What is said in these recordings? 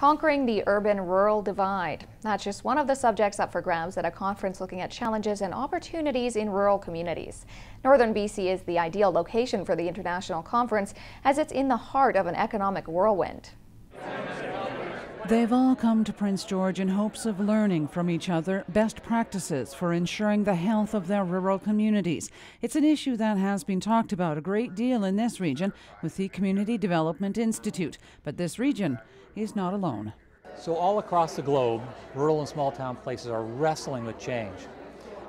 Conquering the urban-rural divide. That's just one of the subjects up for grabs at a conference looking at challenges and opportunities in rural communities. Northern BC is the ideal location for the international conference as it's in the heart of an economic whirlwind. They've all come to Prince George in hopes of learning from each other best practices for ensuring the health of their rural communities. It's an issue that has been talked about a great deal in this region with the Community Development Institute. But this region is not alone. So all across the globe, rural and small town places are wrestling with change.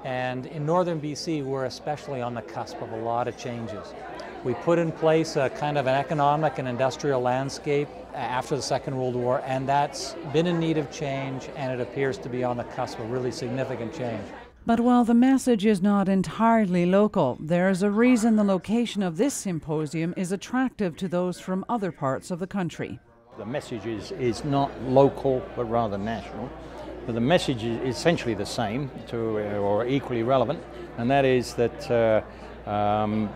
And in northern BC, we're especially on the cusp of a lot of changes. We put in place a kind of an economic and industrial landscape after the Second World War, and that's been in need of change, and it appears to be on the cusp of really significant change. But while the message is not entirely local, there's a reason the location of this symposium is attractive to those from other parts of the country. The message is not local, but rather national. But the message is essentially the same or equally relevant, and that is that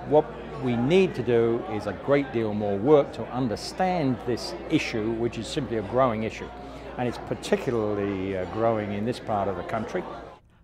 what we need to do is a great deal more work to understand this issue, which is simply a growing issue. And it's particularly growing in this part of the country.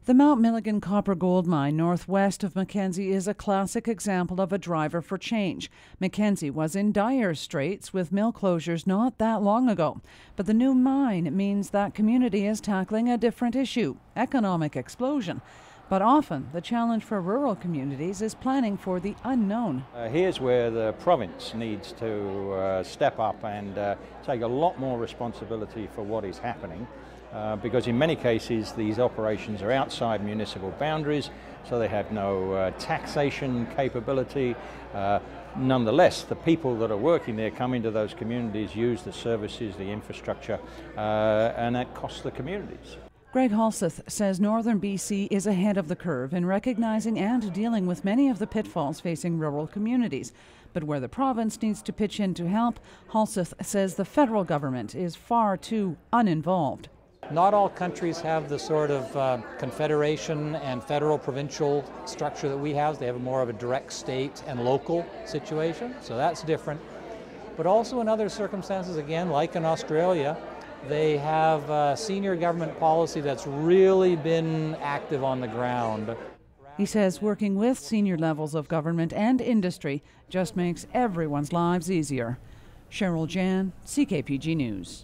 The Mount Milligan copper gold mine northwest of Mackenzie is a classic example of a driver for change. Mackenzie was in dire straits with mill closures not that long ago. But the new mine means that community is tackling a different issue, economic explosion. But often the challenge for rural communities is planning for the unknown. Here's where the province needs to step up and take a lot more responsibility for what is happening. Because in many cases these operations are outside municipal boundaries, so they have no taxation capability. Nonetheless, the people that are working there come into those communities, use the services, the infrastructure, and that costs the communities. Greg Halseth says Northern BC is ahead of the curve in recognizing and dealing with many of the pitfalls facing rural communities. But where the province needs to pitch in to help, Halseth says the federal government is far too uninvolved. Not all countries have the sort of confederation and federal-provincial structure that we have. They have more of a direct state and local situation, so that's different. But also in other circumstances, again, like in Australia, they have a senior government policy that's really been active on the ground. He says working with senior levels of government and industry just makes everyone's lives easier. Cheryl Jan, CKPG News.